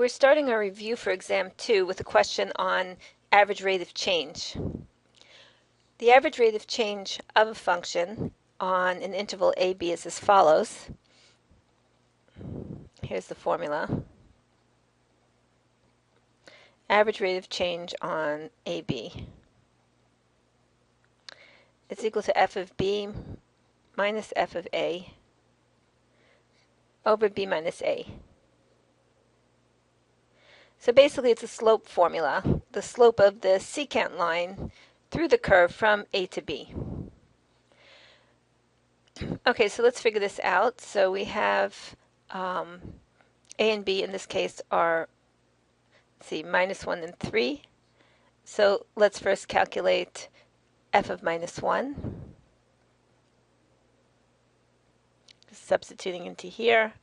We're starting our review for exam 2 with a question on average rate of change. The average rate of change of a function on an interval AB is as follows. Here's the formula. Average rate of change on AB is equal to f of b minus f of a over b minus a. So basically it's a slope formula, the slope of the secant line through the curve from A to B. Okay, so let's figure this out. So we have A and B in this case are, let's see, minus 1 and 3. So let's first calculate f of minus 1. Substituting into here,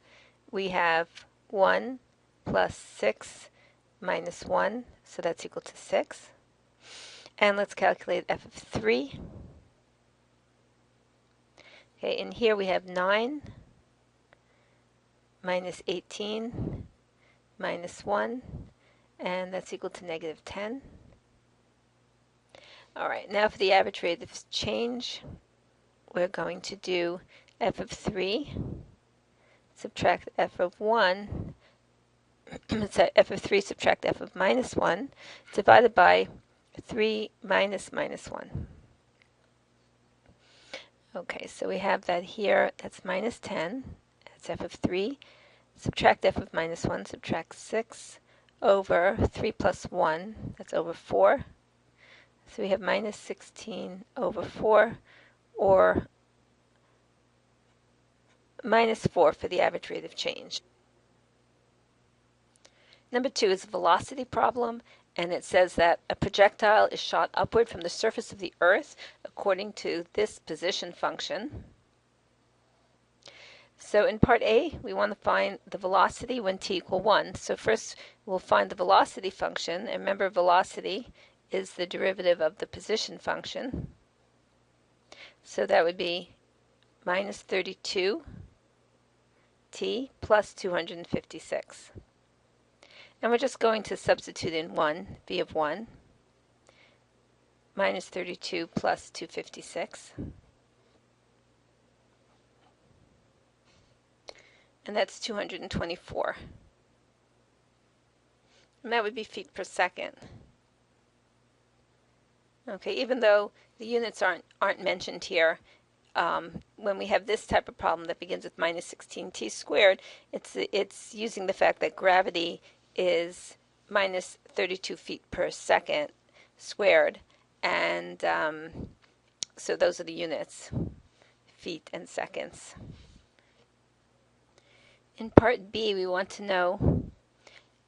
we have 1 plus 6 minus 1, so that's equal to 6. And let's calculate f of 3. Okay, in here we have 9 minus 18 minus 1, and that's equal to negative 10. All right, now for the average rate of change, we're going to do f of 3, subtract f of 1, so f of 3 subtract f of minus 1, divided by 3 minus minus 1. Okay, so we have that here, that's minus 10, that's f of 3, subtract f of minus 1, subtract 6, over 3 plus 1, that's over 4. So we have minus 16 over 4, or minus 4 for the average rate of change. Number 2 is a velocity problem, and it says that a projectile is shot upward from the surface of the Earth according to this position function. So in part A, we want to find the velocity when t equal 1. So first we'll find the velocity function, and remember velocity is the derivative of the position function. So that would be minus 32 t plus 256. And we're just going to substitute in 1, v of 1, minus 32 plus 256. And that's 224. And that would be feet per second. Okay, even though the units aren't mentioned here, when we have this type of problem that begins with minus 16t squared, it's using the fact that gravity is minus 32 feet per second squared, and so those are the units, feet and seconds. In part B, we want to know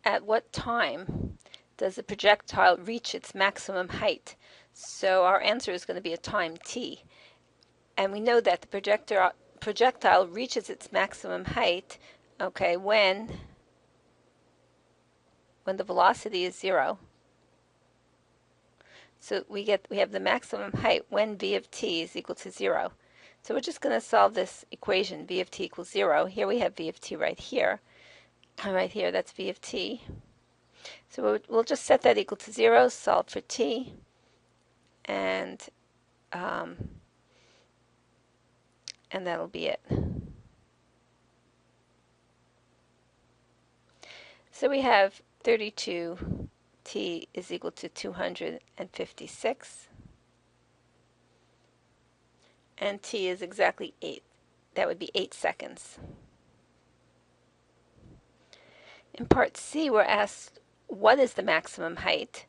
at what time does the projectile reach its maximum height. So our answer is going to be a time t. And we know that the projectile reaches its maximum height, okay, when the velocity is 0. So we have the maximum height when v of t is equal to 0. So we're just going to solve this equation, v of t equals 0. Here we have v of t right here. Right here, that's v of t. So we'll just set that equal to 0, solve for t, and that'll be it. So we have 32t is equal to 256, and t is exactly 8. That would be 8 seconds. In part C, we're asked what is the maximum height.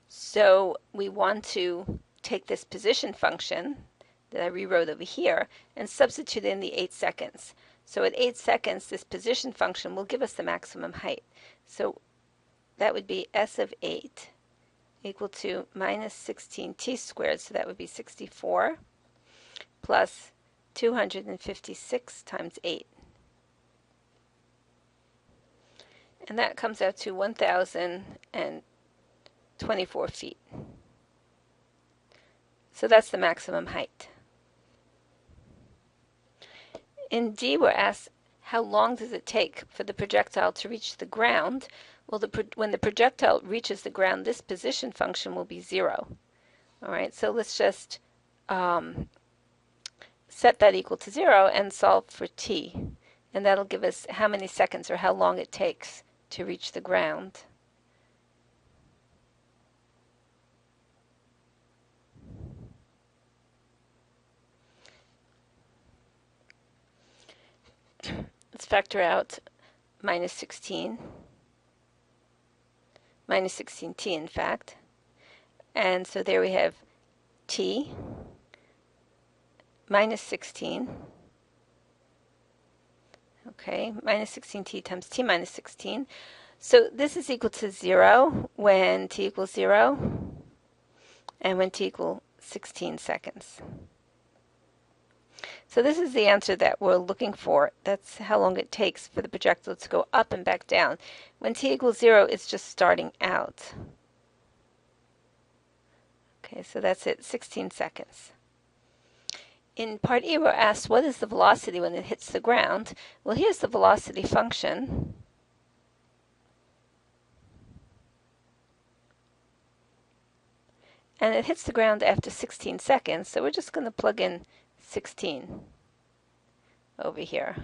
So we want to take this position function that I rewrote over here and substitute in the 8 seconds. So at 8 seconds, this position function will give us the maximum height. So that would be s of 8 equal to minus 16t squared, so that would be 64, plus 256 times 8. And that comes out to 1,024 feet. So that's the maximum height. In D, we're asked how long does it take for the projectile to reach the ground? Well, when the projectile reaches the ground, this position function will be 0. All right, so let's just set that equal to 0 and solve for t. And that'll give us how many seconds or how long it takes to reach the ground. Let's factor out minus 16. Minus 16t, in fact. And so there we have t minus 16. Okay, minus 16t times t minus 16. So this is equal to 0 when t equals 0 and when t equals 16 seconds. So this is the answer that we're looking for. That's how long it takes for the projectile to go up and back down. When t equals 0, it's just starting out. Okay, so that's it, 16 seconds. In part E, we're asked, what is the velocity when it hits the ground? Well, here's the velocity function. And it hits the ground after 16 seconds, so we're just going to plug in 16 over here.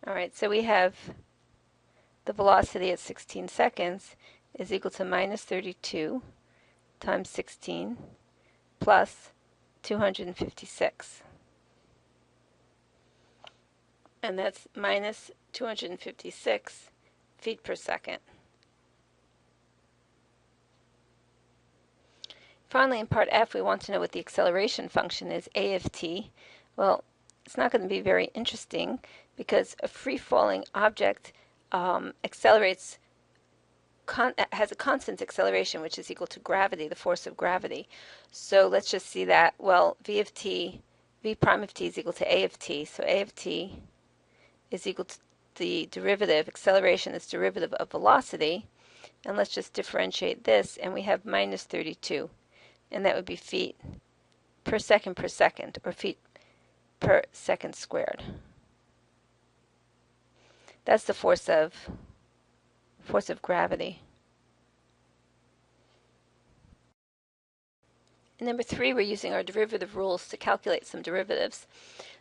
All right, so we have the velocity at 16 seconds is equal to minus 32 times 16 plus 256. And that's minus 256 feet per second. Finally, in part F, we want to know what the acceleration function is, a of t. Well, it's not going to be very interesting because a free-falling object accelerates, has a constant acceleration, which is equal to gravity, the force of gravity. So let's just see that. Well, v of t, v prime of t is equal to a of t. So a of t is equal to the derivative, acceleration is derivative of velocity. And let's just differentiate this, and we have minus 32. And that would be feet per second, or feet per second squared. That's the force of gravity. In number 3, we're using our derivative rules to calculate some derivatives.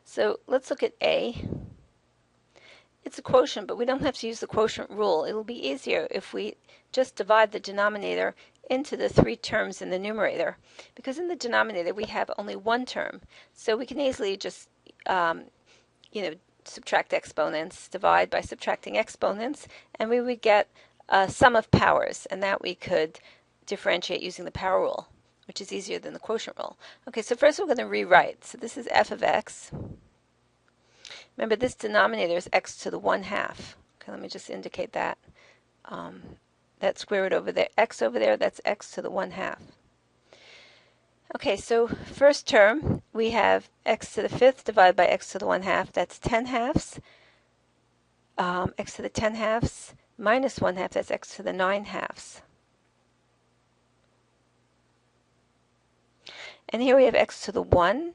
So let's look at A. It's a quotient, but we don't have to use the quotient rule. It'll be easier if we just divide the denominator into the 3 terms in the numerator, because in the denominator we have only one term. So we can easily just, subtract exponents, divide by subtracting exponents, and we would get a sum of powers, and that we could differentiate using the power rule, which is easier than the quotient rule. Okay, so first we're going to rewrite. So this is f of x. Remember, this denominator is x to the 1/2. Okay, let me just indicate that. That square root over there, x over there, that's x to the 1/2. Okay, so first term, we have x to the 5th divided by x to the 1/2. That's 10/2. X to the 10/2 minus 1/2, that's x to the 9/2. And here we have x to the 1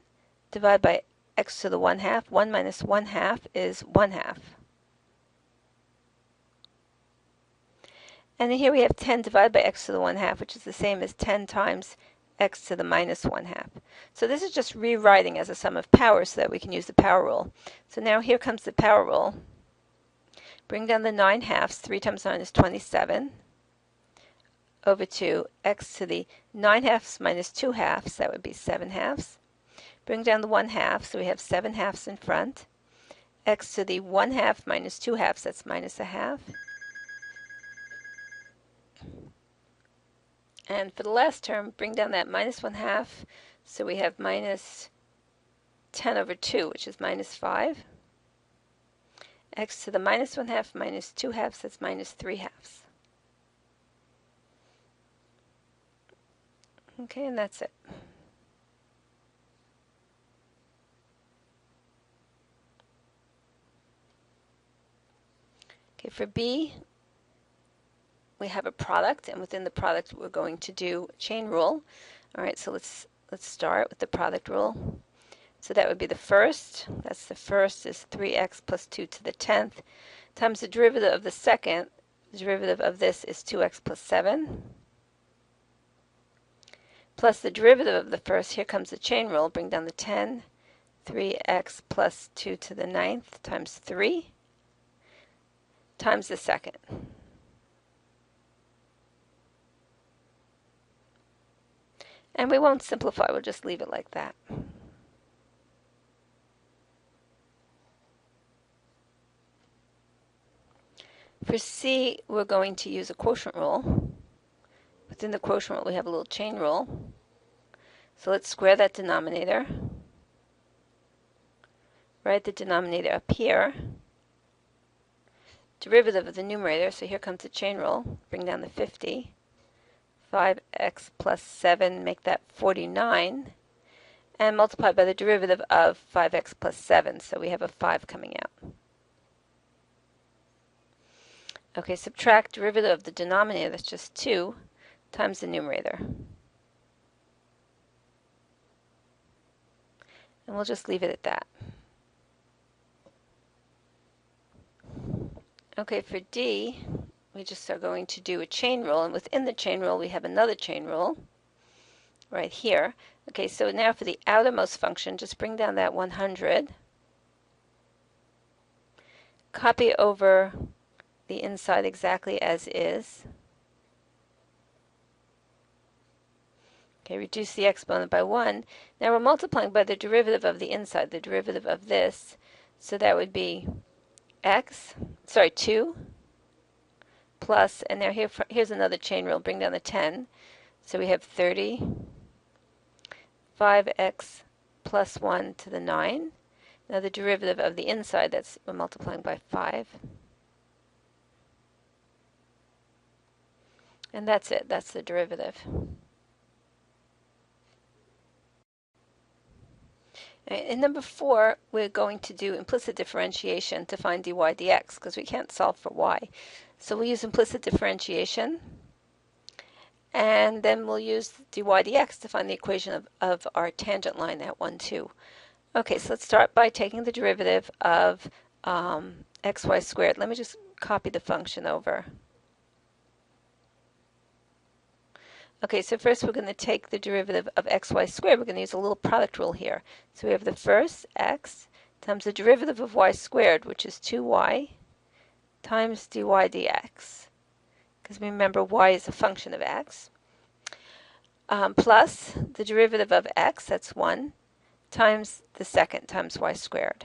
divided by x to the 1/2. 1 minus 1/2 is 1/2. And here we have 10 divided by x to the 1/2, which is the same as 10 times x to the minus 1/2. So this is just rewriting as a sum of powers so that we can use the power rule. So now here comes the power rule. Bring down the 9/2. 3 times 9 is 27. Over to x to the 9/2 minus 2/2, that would be 7/2. Bring down the 1/2, so we have 7/2 in front. X to the 1/2 minus 2/2, that's minus 1/2. And for the last term, bring down that minus 1/2, so we have minus 10 over 2, which is minus 5. X to the minus 1/2 minus 2/2, that's minus 3/2. Okay, and that's it. Okay, for B, we have a product, and within the product we're going to do chain rule. All right, so let's start with the product rule. So that would be the first. That's the first is 3x plus 2 to the 10th times the derivative of the second. The derivative of this is 2x plus 7 plus the derivative of the first. Here comes the chain rule. Bring down the 10. 3x plus 2 to the 9th times 3 times the second. And we won't simplify, we'll just leave it like that. For C, we're going to use a quotient rule. Within the quotient rule, we have a little chain rule. So let's square that denominator. Write the denominator up here. Derivative of the numerator, so here comes the chain rule. Bring down the 50. 5x plus 7, make that 49. And multiply by the derivative of 5x plus 7, so we have a 5 coming out. Okay, subtract derivative of the denominator, that's just 2, times the numerator. And we'll just leave it at that. Okay, for D, we just are going to do a chain rule, and within the chain rule we have another chain rule right here. Okay, so now for the outermost function, just bring down that 100. Copy over the inside exactly as is. Okay, reduce the exponent by 1. Now we're multiplying by the derivative of the inside, the derivative of this. So that would be 2 plus, and now here's another chain rule, bring down the 10. So we have 30, 5x plus 1 to the 9. Now the derivative of the inside, we're multiplying by 5. And that's it, that's the derivative. In number 4, we're going to do implicit differentiation to find dy dx, because we can't solve for y. So we'll use implicit differentiation, and then we'll use dy dx to find the equation of our tangent line at 1, 2. Okay, so let's start by taking the derivative of xy squared. Let me just copy the function over. Okay, so first we're going to take the derivative of xy squared. We're going to use a little product rule here. So we have the first x times the derivative of y squared, which is 2y, times dy dx. Because remember, y is a function of x. Plus the derivative of x, that's 1, times the second, times y squared.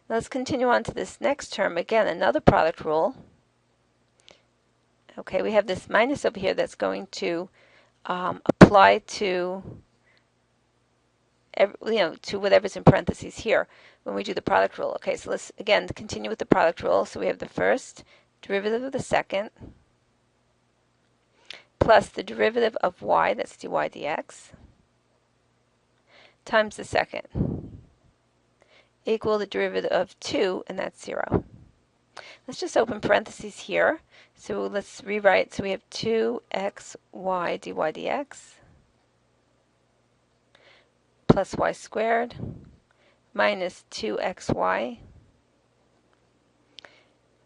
Now let's continue on to this next term. Again, another product rule. Okay, we have this minus over here that's going to apply to to whatever's in parentheses here when we do the product rule. Okay, so let's again continue with the product rule. So we have the first derivative of the second plus the derivative of y, that's dy dx, times the second, equal the derivative of 2, and that's 0. Let's just open parentheses here. So let's rewrite. So we have 2xy dy dx plus y squared minus 2xy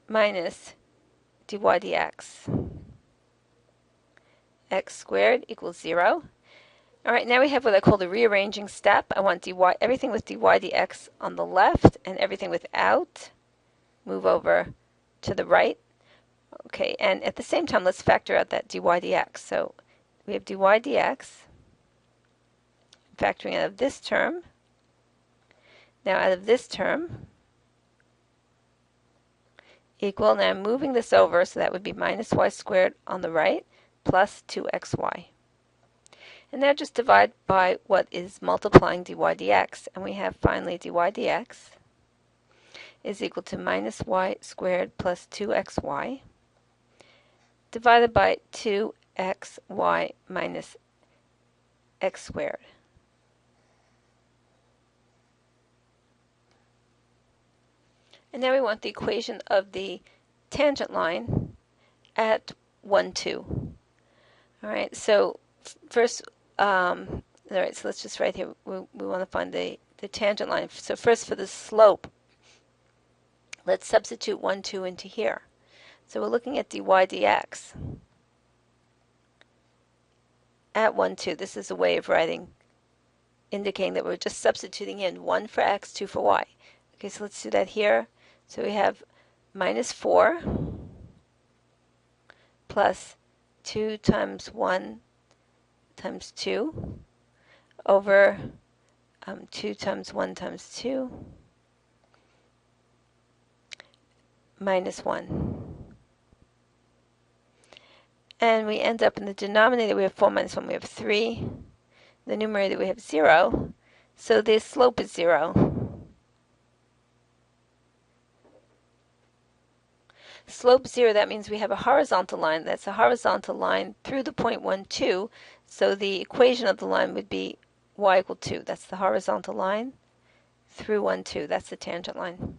minus dy dx. X squared equals 0. All right, now we have what I call the rearranging step. I want everything with dy dx on the left and everything without move over to the right. Okay, and at the same time, let's factor out that dy dx. So we have dy dx, factoring out of this term. Now out of this term, equal, now I'm moving this over, so that would be minus y squared on the right, plus 2xy. And now just divide by what is multiplying dy dx, and we have finally dy dx is equal to minus y squared plus 2xy divided by 2xy minus x squared. And now we want the equation of the tangent line at 1, 2. All right, so first, All right, so let's just write here, we want to find the tangent line. So first for the slope, let's substitute 1, 2 into here. So we're looking at dy dx at 1, 2. This is a way of writing, indicating that we're just substituting in 1 for x, 2 for y. Okay, so let's do that here. So we have minus 4 plus 2 times 1 times 2 over 2 times 1 times 2 minus 1. And we end up in the denominator, we have 4 minus 1, we have 3. In the numerator, we have 0. So the slope is 0. Slope 0, that means we have a horizontal line. That's a horizontal line through the point 1, 2. So the equation of the line would be y equal 2. That's the horizontal line through 1, 2. That's the tangent line.